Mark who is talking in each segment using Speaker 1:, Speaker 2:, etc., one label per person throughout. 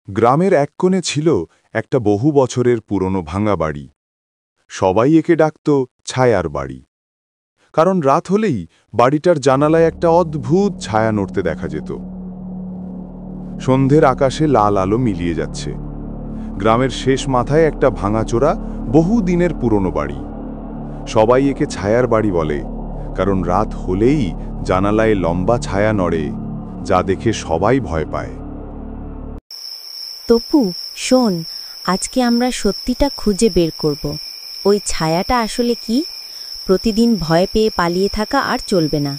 Speaker 1: গ্রামের এক কোণে ছিল একটা বহু বছরের পুরনো ভাঙা বাড়ি। সবাই একে ডাকত ছায়ার বাড়ি, কারণ রাত হলেই বাড়িটার জানালায় একটা অদ্ভুত ছায়া নড়তে দেখা যেত। সন্ধ্যের আকাশে লাল আলো মিলিয়ে যাচ্ছে। গ্রামের শেষ মাথায় একটা ভাঙাচোরা বহু দিনের পুরনো বাড়ি। সবাই একে ছায়ার বাড়ি বলে, কারণ রাত হলেই জানালায় লম্বা ছায়া নড়ে, যা দেখে সবাই ভয় পায়।
Speaker 2: তপু, শোন, আজকে আমরা সত্যিটা খুঁজে বের করব। ওই ছায়াটা আসলে কি? প্রতিদিন ভয় পেয়ে পালিয়ে থাকা আর চলবে না।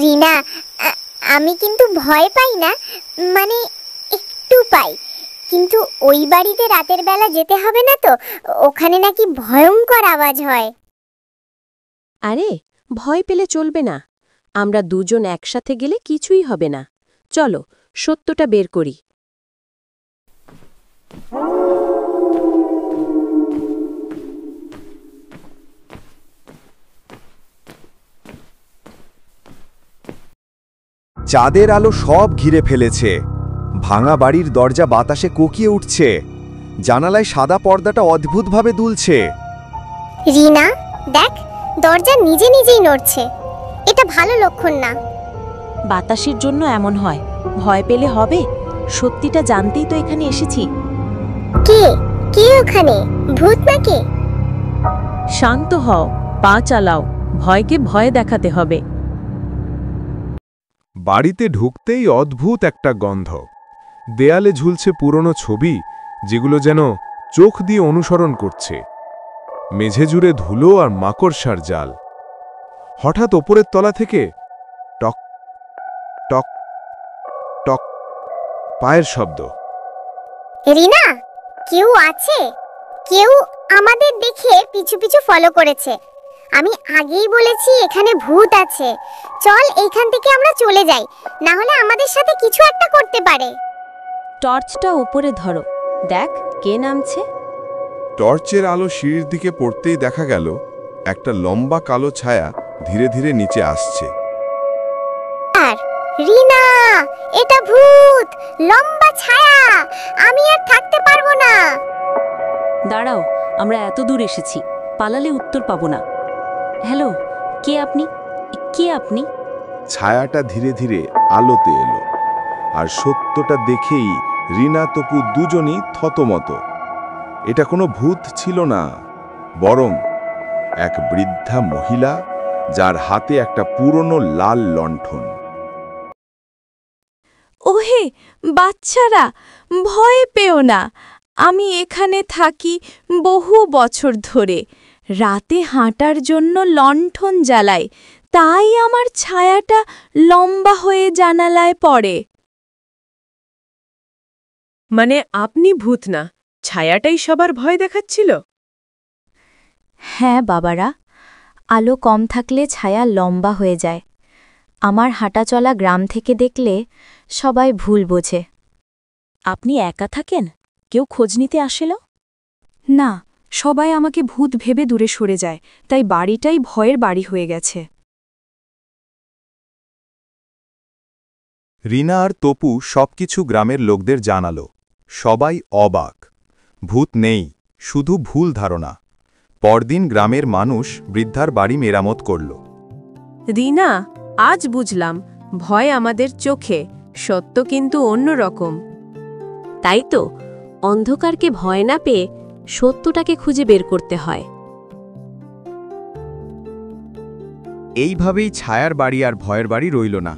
Speaker 3: রিনা, আমি কিন্তু ভয় পাই না, মানে একটু পাই, কিন্তু ওই বাড়িতে রাতের বেলা যেতে হবে না তো? ওখানে নাকি ভয়ঙ্কর আওয়াজ হয়।
Speaker 2: আরে, ভয় পেলে চলবে না। আমরা দুজন একসাথে গেলে কিছুই হবে না। চলো, সত্যটা বের করি।
Speaker 4: চাঁদের আলো সব ঘিরে ফেলেছে। ভাঙা বাড়ির দরজা বাতাসে কোকিয়ে উঠছে। জানালায় সাদা পর্দাটা অদ্ভুতভাবে দুলছে।
Speaker 3: রিনা, দেখ, দরজা নিজে নিজেই নড়ছে। এটা ভালো লক্ষণ না।
Speaker 2: বাতাসের জন্য এমন হয়, ভয় পেলে হবে? সত্যিটা জানতেই তো এখানে এসেছি।
Speaker 3: কে কে ওখানে? ভূত নাকি?
Speaker 2: শান্ত হও, পা চালাও, ভয়কে ভয় দেখাতে হবে।
Speaker 1: বাড়িতে ঢুকতেই অদ্ভুত একটা গন্ধ। দেয়ালে ঝুলছে পুরনো ছবি, যেগুলো যেন চোখ দিয়ে অনুসরণ করছে। মেঝে জুড়ে ধুলো আর মাকড়সার জাল। হঠাৎ ওপরের তলা থেকে টক টক টক পায়ের শব্দ।
Speaker 3: রিনা, কেউ আছে? কেউ আমাদের দেখে পিছু পিছু ফলো করেছে। আমি আগেই বলেছি এখানে ভূত আছে। চল, এইখান থেকে আমরা চলে যাই, না হলে আমাদের সাথে কিছু একটা করতে পারে।
Speaker 2: টর্চটা উপরে ধরো, দেখ কে নামছে।
Speaker 1: টর্চের আলো সিঁড়ির দিকে পড়তেই দেখা গেল একটা লম্বা কালো ছায়া ধীরে ধীরে নিচে আসছে।
Speaker 3: আর রিনা, এটা ভূত, লম্বা ছায়া। আমি আর থাকতে পারবো না।
Speaker 2: দাঁড়াও, আমরা এত দূর এসেছি, পালালে উত্তর পাবো না। হ্যালো, কে আপনি? কে আপনি?
Speaker 1: ছায়াটা ধীরে ধীরে আলোতে এলো, আর সত্যটা দেখেই রিনা তপু দুজনই থতমত। এটা কোনো ভূত ছিল না, বরং এক বৃদ্ধা মহিলা, যার হাতে একটা পুরনো লাল লণ্ঠন।
Speaker 5: ওহে বাচ্চারা, ভয় পেও না। আমি এখানে থাকি বহু বছর ধরে। রাতে হাঁটার জন্য লণ্ঠন জ্বালাই, তাই আমার ছায়াটা লম্বা হয়ে জানালায় পড়ে।
Speaker 6: মানে আপনি ভূত না, ছায়াটাই সবার ভয় দেখাচ্ছিল?
Speaker 2: হ্যাঁ বাবারা, আলো কম থাকলে ছায়া লম্বা হয়ে যায়। আমার হাঁটাচলা গ্রাম থেকে দেখলে সবাই ভুল বোঝে। আপনি একা থাকেন? কেউ খোঁজ নিতে আসেল?
Speaker 5: না, সবাই আমাকে ভূত ভেবে দূরে সরে যায়, তাই বাড়িটাই ভয়ের বাড়ি হয়ে গেছে।
Speaker 4: রিনা আর তপু সবকিছু গ্রামের লোকদের জানালো। সবাই অবাক। ভূত নেই, শুধু ভুল ধারণা। পরদিন গ্রামের মানুষ বৃদ্ধার বাড়ি মেরামত করল।
Speaker 6: রিনা, আজ বুঝলাম ভয় আমাদের চোখে, সত্য কিন্তু অন্যরকম।
Speaker 2: তাই তো, অন্ধকারকে ভয় না পেয়ে সত্যটাকে খুঁজে বের করতে হয়।
Speaker 4: এইভাবেই ছায়ার বাড়ি আর ভয়ের বাড়ি রইল না,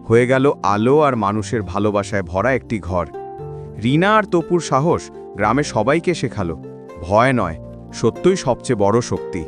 Speaker 4: হয়ে গেল আলো আর মানুষের ভালোবাসায় ভরা একটি ঘর। রিনা আর তপুর সাহস গ্রামে সবাইকে শেখালো, ভয় নয়, সত্যই সবচেয়ে বড় শক্তি।